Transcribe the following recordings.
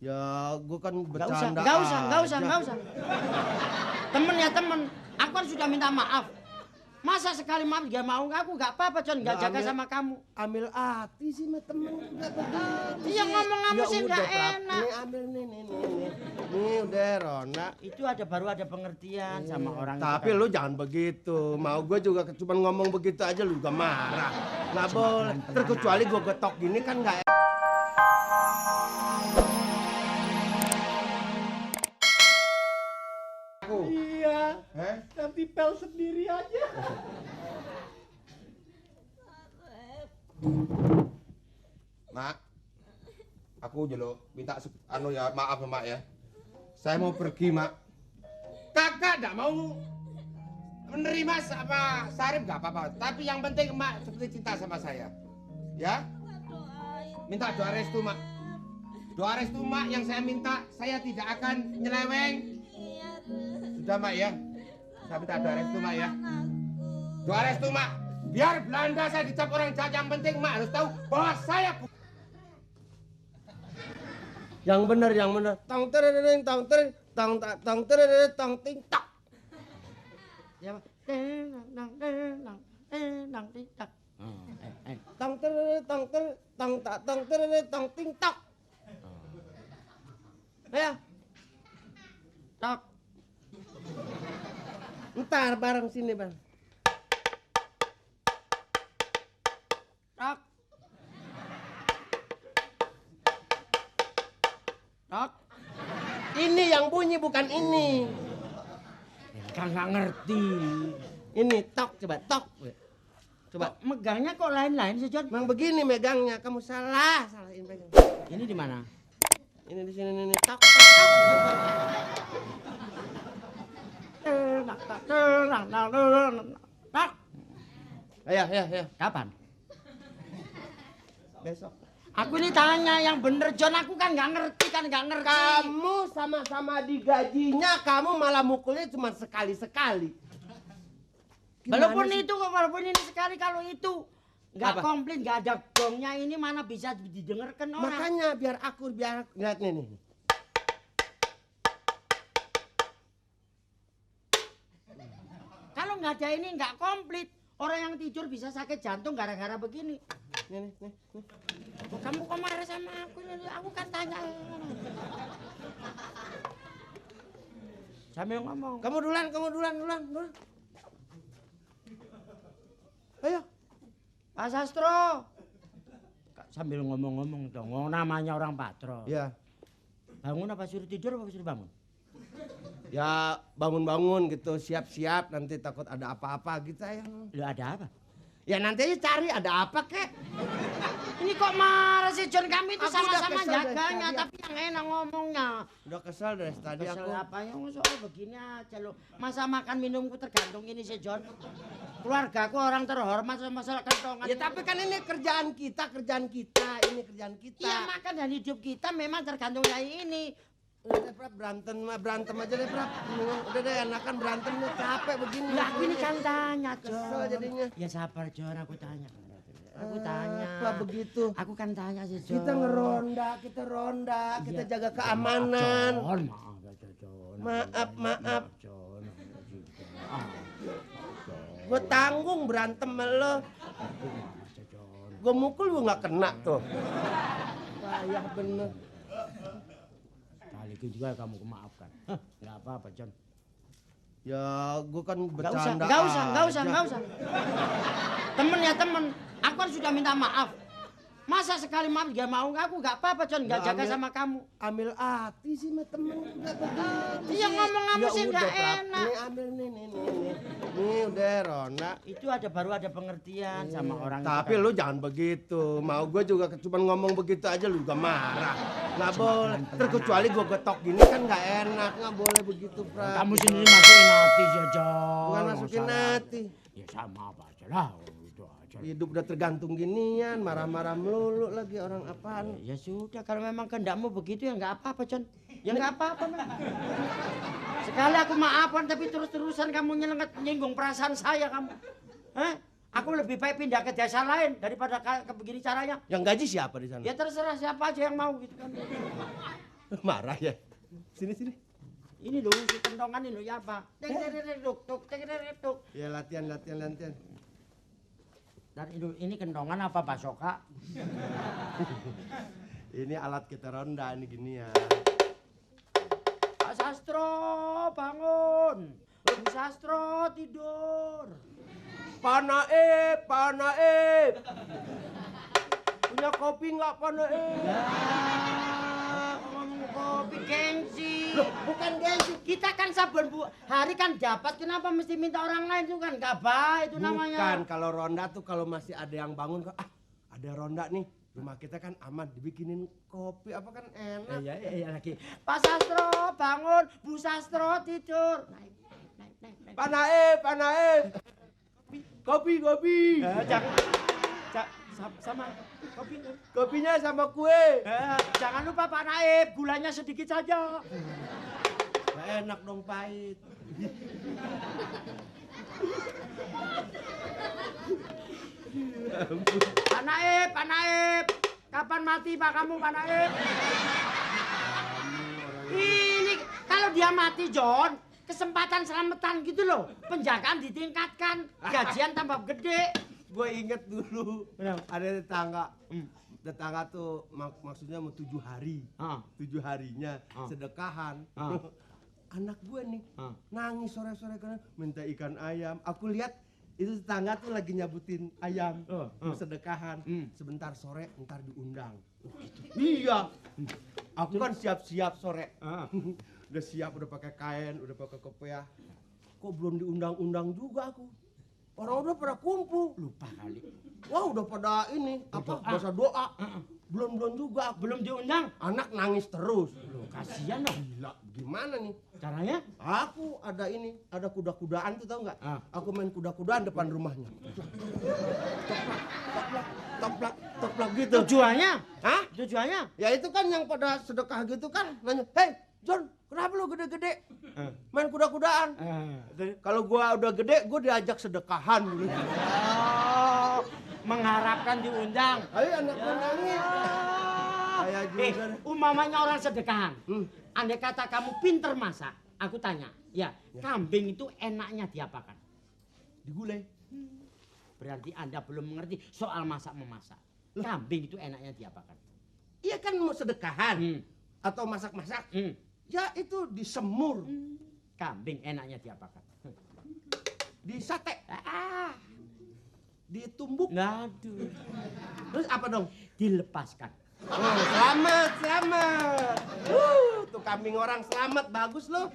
Ya, gue kan Nggak bercanda usah. Temen ya temen. Aku kan sudah minta maaf. Masa sekali maaf gak mau, aku gak apa-apa John, gak jaga sama kamu. Ambil hati sih sama temen juga begitu. Iya ngomong kamu Ya sih udah, gak enak. Nih ambil nih. Nih udah Rona. Itu baru ada pengertian sama orang. Tapi lu jangan begitu. Mau gue juga cuma ngomong begitu aja lu juga marah. Nggak boleh. Terkecuali gue getok gini kan nggak enak. Iya, nanti pel sendiri aja. Mak, aku jelo minta maaf ya, Mak ya. Saya mau pergi, Mak. Kakak tidak mau menerima sama Sarip nggak apa-apa. Tapi yang penting Mak seperti cinta sama saya. Ya? Minta doa restu, Mak. Doa restu, Mak, yang saya minta, saya tidak akan nyeleweng. Sudah, Mak ya. Saya minta doa restu, Mak ya. Doa restu, Mak. Biar Belanda saya dicap orang jahat, yang penting Mak harus tahu bahwa saya Yang bener. Tong tereng, tong tereng, tong ting tak. Ya, ting tak. Tong tereng, tong ting tak. Ya. Tak. Ntar bareng sini, Bang. Tak. Tak. Ini yang bunyi bukan ini. Kan nggak ngerti. Ini tok, coba tok. Coba. Megangnya kok lain-lain sih John? Memang begini megangnya, kamu salahin pegang. Ini di mana? Ini di sini nih, tok. Tak. Ayo. Kapan? Besok. Aku ini tanya yang bener John, aku kan nggak ngerti. Kamu sama-sama digajinya, kamu malah mukulnya cuma sekali-sekali. Walaupun ini sekali, kalau itu nggak komplit, nggak ada gongnya, ini mana bisa didengarkan orang. Makanya biar lihat nih. Kalau nggak ada ini nggak komplit. Orang yang tidur bisa sakit jantung gara-gara begini. Nih. Kamu kok marah sama aku? Aku kan tanya. Sambil ngomong. Kamu duluan. Ayo. Pak Sastro. Sambil ngomong-ngomong dong. Namanya orang patrol. Ya. Bangun apa suruh tidur apa suruh bangun? Ya bangun gitu, siap-siap nanti takut ada apa-apa gitu ya. Lu ada apa? Ya nanti aja cari ada apa kek. Ini kok marah sih John, kami itu Aku sama-sama udah kesel dari jaganya, tadi. tapi yang enak ngomongnya. Udah kesel dari tadi Kesel aku. apa ya, soal begini aja lo. Masa makan minumku tergantung ini sih John. Keluargaku orang terhormat sama masalah kentongan. Ya tapi kan ini kerjaan kita. Iya, makan dan hidup kita memang tergantung dari ini. Udah deh, Prap, berantem aja deh, Prap. Udah deh, enakan berantem nih, capek begini. Lah aku ini kan tanya John. Kesel jadinya. Ya sabar John, aku tanya. Aku tanya. Apa begitu? Aku kan tanya sih John. Kita ronda, kita jaga keamanan. Maaf John. Maaf. John. Gue tanggung berantem sama lo. Gue mukul gue nggak kena tuh. Payah bener. Kali itu juga kamu kemaafkan. Nggak apa-apa John. Ya gue kan bercanda. Nggak usah. Temen ya temen. Aku kan sudah minta maaf. Masa sekali maaf gak mau, aku gak apa-apa John, gak jaga sama kamu. Ambil hati sih sama temen juga begitu. Iya ngomong kamu sih gak enak. Nih ambil nih. Nih udah Rona. Itu baru ada pengertian sama orang. Tapi lu jangan begitu. Mau gue juga cuma ngomong begitu aja lu juga marah. Nggak boleh. Terkecuali gue getok gini kan nggak enak. Nggak boleh begitu, Pra. Kamu sendiri masukin hati ya John. Bukan masukin hati. Ya sama apa aja lah. Itu aja. Hidup udah tergantung ginian. Marah-marah melulu lagi orang apaan. Ya sudah, kalau memang kehendakmu begitu ya nggak apa-apa John. Ya nggak apa-apa memang. Sekali aku maafkan tapi terus-terusan kamu nyinggung perasaan saya kamu. Hah? Aku lebih baik pindah ke desa lain daripada ke begini caranya. Yang gaji siapa di sana? Ya terserah siapa aja yang mau gitu kan. Marah ya? Sini. Ini loh, si kentongan ini loh, ya apa? Tuk. Ya latihan. Dan ini kentongan apa basoka? Ini alat kita ronda, ini gini ya. Pak Sastro, bangun. Bu Sastro, tidur. Pak Naib. Punya kopi nggak Pak Naib? Ngomong kopi gengsi. Loh, bukan gengsi. Kita kan saben hari kan dapat, kenapa mesti minta orang lain itu kan gak baik itu namanya. Bukan, kalau ronda tuh kalau masih ada yang bangun, ada ronda nih. Rumah kita kan aman, dibikinin kopi apa kan enak. Iya lagi. Pak Sastro bangun, Bu Sastro tidur. Naik. Pak Naib. Kopi. Jangan sama kopi. Kopinya sama kue. Jangan lupa Pak Naib, gulanya sedikit saja. Gak enak dong, pahit. Pak Naib. Kapan mati Pak kamu Pak Naib? Ini kalau dia mati John, kesempatan selamatan gitu loh. Penjagaan ditingkatkan, gajian tambah gede. Gue inget dulu, ada tetangga tuh maksudnya mau 7 hari. 7 harinya sedekahan. Anak gue nih nangis sore-sore karena minta ikan ayam. Aku lihat itu tetangga tuh lagi nyabutin ayam, mau sedekahan. Sebentar sore, ntar diundang. Iya, aku kan siap-siap sore. Udah siap, udah pakai kain, udah pakai kopiah. Kok belum diundang-undang juga aku? Orang udah pada kumpul. Lupa kali. Wah, udah pada ini bahasa doa. Belum juga, Belum diundang. anak nangis terus. Loh, kasihan dong. Gila, gimana nih? Caranya? Aku ada kuda-kudaan tuh tau nggak? Aku main kuda-kudaan depan rumahnya. Toplak gitu. Tujuannya? Hah? Tujuannya? Ya itu kan yang pada sedekah gitu kan nanya, "Hei, John, kenapa lu gede-gede main kuda-kudaan?" Kalau gua udah gede, gua diajak sedekahan gitu. Oh, mengharapkan diundang. Ayo anak gua nangis. Kayak juga. Umpamanya orang sedekahan. Andai kata kamu pinter masak, aku tanya, kambing itu enaknya diapakan? Digulai. Berarti Anda belum mengerti soal masak-memasak. Kambing itu enaknya diapakan? Iya kan mau sedekahan atau masak-masak. Ya itu disemur. Kambing enaknya diapakan? Di sate. Ditumbuk. Aduh. Terus apa dong? Dilepaskan. Oh, selamat. Tuh kambing orang selamat, bagus loh.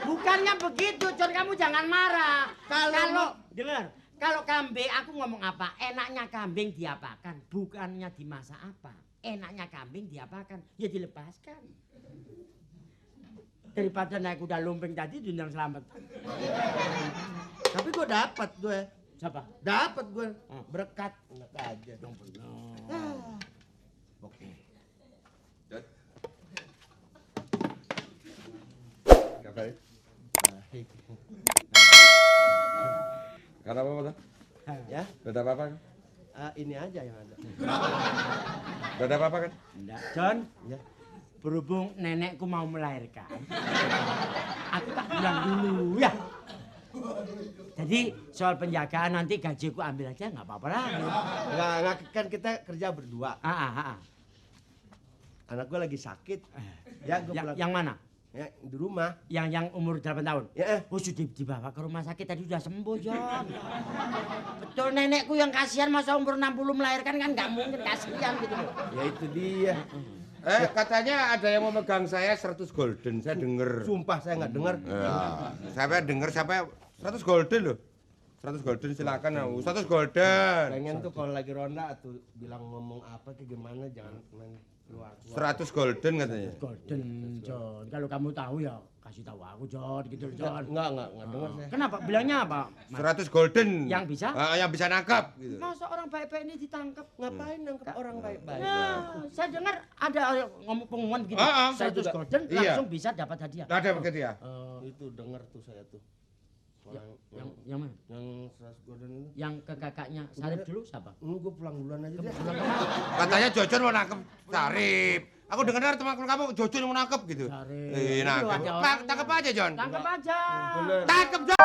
Bukannya begitu, John, kamu jangan marah. Kalau dengar, kalau kambing aku ngomong apa? Enaknya kambing diapakan, bukannya dimasak apa. Enaknya kambing diapakan? Ya dilepaskan. Daripada naik kuda lumping tadi diundang selamat. Tapi gue dapat gue. Siapa? Dapat gue. Berkat. Enak aja dong. Oke. Ngapain? Baik. Karena apa tuh? Ya, Gak ada apa-apa kan? ini aja yang ada. Gak ada apa-apa kan? Enggak, John. Ya. Berhubung nenekku mau melahirkan, aku tak bilang dulu ya. Jadi soal penjagaan nanti gajiku ambil aja nggak apa-apa lah. Enggak, kan kita kerja berdua. Anak gue lagi sakit. Ya, gue pulang. Yang mana? Ya, di rumah. Yang umur 8 tahun? Ya. Oh, sudah dibawa ke rumah sakit tadi udah sembuh, John. Betul, nenekku yang kasihan masa umur 60 melahirkan kan nggak mungkin, kasihan gitu loh. Ya itu dia. Katanya ada yang mau megang saya 100 golden, saya denger. Sumpah saya nggak dengar. Ya, saya denger sampai 100 golden loh. 100 golden silakan, 100 golden. Pengen tuh kalau lagi ronda tuh bilang ngomong apa kayak gimana, jangan main keluar. 100 golden katanya. Golden, John. Kalau kamu tahu ya kasih tahu aku, John, gitu, John. Enggak dengar saya. Kenapa? Bilangnya apa? 100 golden. Yang bisa? Yang bisa nangkap gitu. Masa orang baik-baik ini ditangkap? Ngapain nangkep orang baik-baik? Nah, saya dengar ada ngomong pengumuman gitu. Saya 100 juga. golden Iya. langsung bisa dapat hadiah. Ada begitu ya? Itu dengar tuh saya tuh. Yang mana? Yang 100 gorden itu. Yang ke kakaknya Sarip dulu siapa? Gue pulang duluan aja deh. Katanya Jojon mau nangkep Sarip. Aku dengar teman kamu Jojon yang mau nangkep gitu. Sarip. Nangkep. Tangkep aja, Jon. Tangkep aja. Tangkep, Jon.